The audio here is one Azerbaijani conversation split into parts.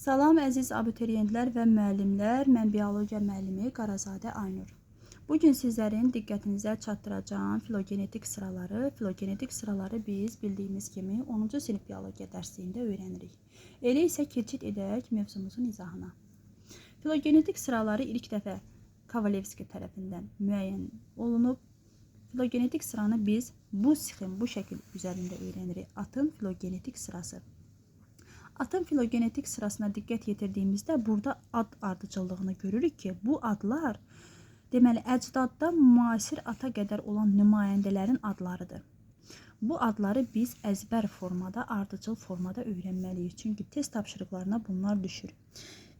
Salam əziz abituriyentlər və müəllimlər, mən biologiya müəllimi Qarazadə Aynur. Bugün sizlərin diqqətinizə çatdıracağım filogenetik sıraları biz bildiyimiz kimi 10-cu sinif biologiya dərsində öyrənirik. Elə isə keçid edək mövzumuzun izahına. Filogenetik sıraları ilk dəfə Kovalevski tərəfindən müəyyən olunub. Filogenetik sıranı biz bu şəkil üzərində öyrənirik. Atın filogenetik sırası. Atın filogenetik sırasına diqqət yetirdiyimizdə burada ad ardıcıllığını görürük ki, bu adlar deməli əcdaddan müasir ata qədər olan nümayəndələrin adlarıdır. Bu adları biz əzbər formada, ardıcıl formada öyrənməliyik. Çünki test tapşırıqlarına bunlar düşür.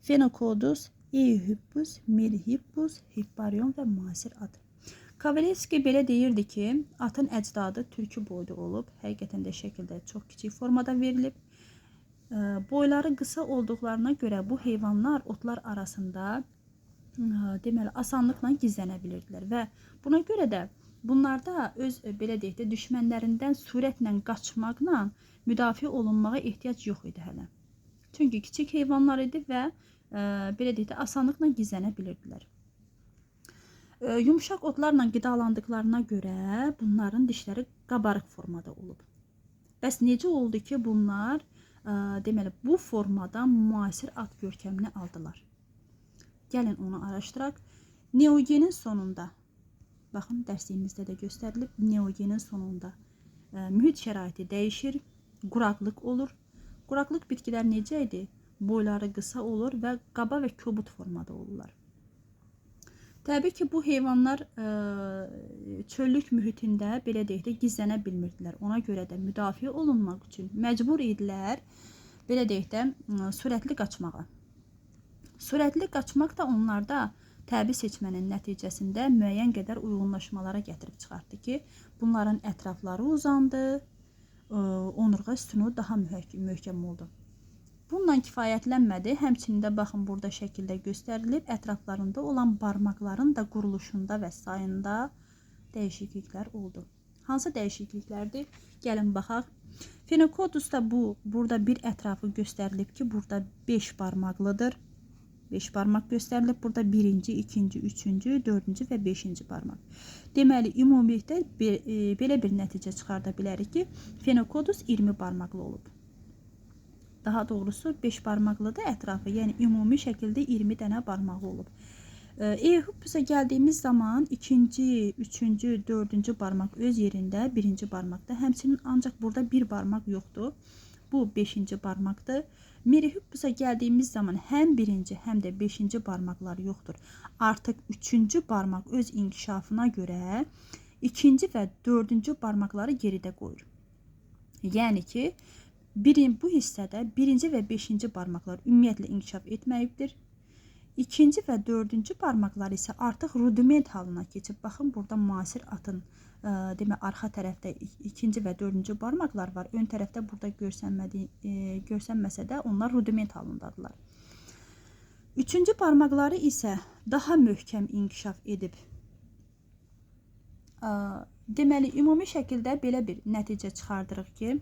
Phenocodus, Eohippus, Meryhippus, Hipparion və müasir ad. Kovalevski belə deyirdi ki, atın əcdadı türkü boyda olub, həqiqətən də şəkildə çox kiçik formada verilib. Boyları qısa olduqlarına görə bu heyvanlar otlar arasında deməli asanlıqla gizlənə bilirdilər və buna görə də bunlarda öz belə deyək də düşmənlərindən sürətlə qaçmaqla müdafiə olunmağa ehtiyac yox idi hələ. Çünki kiçik heyvanlar idi və belə deyək də asanlıqla gizlənə bilirdilər. Yumşaq otlarla qidalandıqlarına görə bunların dişləri qabarıq formada olub. Bəs necə oldu ki, bunlar deməli bu formadan müasir ad görkəmini aldılar? Gəlin onu araşdıraq. Neogenin sonunda, baxın dərsimizdə də göstərilib, neogenin sonunda mühit şəraiti dəyişir, quraqlıq olur. Quraqlıq bitkilər necə idi? Boyları qısa olur və qaba və kobud formada olurlar. Təbii ki, bu heyvanlar çöllük mühitində belə deyək də gizlənə bilmirdilər. Ona görə də müdafiə olunmaq üçün məcbur idilər belə deyək də sürətli qaçmağa. Sürətli qaçmaq da onlarda təbii seçmənin nəticəsində müəyyən qədər uyğunlaşmalara gətirib çıxartdı ki, bunların ətrafları uzandı, onurğa sütunu daha möhkəm oldu. Bununla kifayətlənmədi. Həmçində baxın burada şəkildə göstərilib, ətraflarında olan barmaqların da quruluşunda və sayında dəyişikliklər oldu. Hansı dəyişikliklərdir? Gəlin baxaq. Phenocodusda burada bir ətrafı göstərilib ki, burada 5 barmaqlıdır. 5 barmaq göstərilib. Burada 1-ci, 2-ci, 3-cü, 4-cü və 5-ci barmaq. Deməli, ümumilikdə belə bir nəticə çıxarda bilərik ki, Phenocodus 20 barmaqlı olub. Daha doğrusu 5 barmaqlıdır ətrafı, yəni ümumi şəkildə 20 dənə barmağı olub. Eohippusa gəldiyimiz zaman 2-ci, 3-cü, 4-cü barmaq öz yerində, 1-ci barmaqda. Həmçinin ancaq burada bir barmaq yoxdur. Bu 5-ci barmaqdır. Meryhippusa gəldiyimiz zaman həm 1-ci, həm də 5-ci barmaqlar yoxdur. Artıq 3-cü barmaq öz inkişafına görə 2-ci və 4-cü barmaqları geridə qoyur. Yəni ki, bu hissədə 1-ci və 5-ci barmaqlar ümumiyyətlə inkişaf etməyibdir. 2-ci və 4-cü barmaqlar isə artıq rudiment halına keçib. Baxın, burada müasir atın arxa tərəfdə 2-ci və 4-cü barmaqlar var. Ön tərəfdə burada görsənməsə də onlar rudiment halındadılar. 3-cü barmaqları isə daha möhkəm inkişaf edib. Deməli, ümumi şəkildə belə bir nəticə çıxardırıq ki,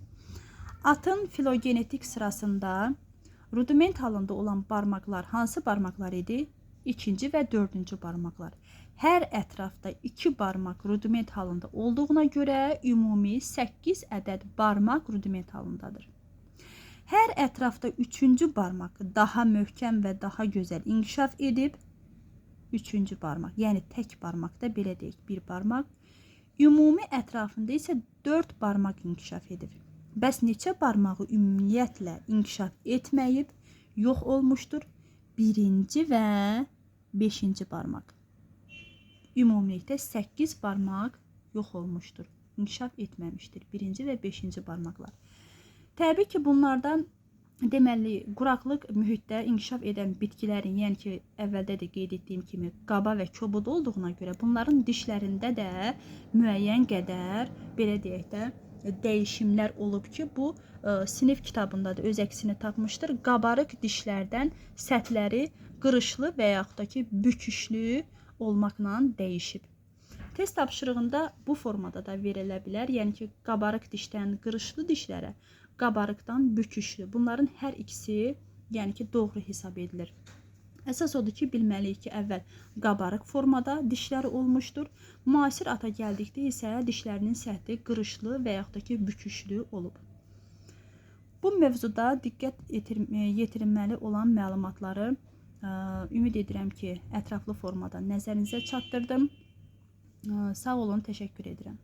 atın filogenetik sırasında rudiment halında olan barmaqlar hansı barmaqlar idi? 2-ci və 4-cü barmaqlar. Hər ətrafda 2 barmaq rudiment halında olduğuna görə ümumi 8 ədəd barmaq rudiment halındadır. Hər ətrafda 3-cü barmaq daha möhkəm və daha gözəl inkişaf edib. 3-cü barmaq, yəni tək barmaqda belə deyək, bir barmaq. Ümumi ətrafında isə 4 barmaq inkişaf edib. Bəs neçə barmağı ümumiyyətlə inkişaf etməyib, yox olmuşdur? 1-ci və 5-ci barmaq. Ümumilikdə 8 barmaq yox olmuşdur, inkişaf etməmişdir. 1-ci və 5-ci barmaqlar. Təbii ki, bunlardan deməli, quraqlıq mühitdə inkişaf edən bitkilərin, yəni ki, əvvəldə də qeyd etdiyim kimi qaba və kobud olduğuna görə bunların dişlərində də müəyyən qədər, belə deyək də, dəyişimlər olub ki, bu sinif kitabında da öz əksini tapmışdır. Qabarıq dişlərdən səthləri qırışlı və yaxud da ki, büküşlü olmaqla dəyişib. Test tapşırığında bu formada da verilə bilər. Yəni ki, qabarıq dişdən qırışlı dişlərə, qabarıqdan büküşlü. Bunların hər ikisi Yəni ki, doğru hesab edilir. Əsas odur ki, bilməliyik ki, əvvəl qabarıq formada dişləri olmuşdur. Müasir ata gəldikdə isə dişlərinin səthi qırışlı və yaxud da ki, büküşlü olub. Bu mövzuda diqqət yetirilməli olan məlumatları ümid edirəm ki, ətraflı formada nəzərinizə çatdırdım. Sağ olun, təşəkkür edirəm.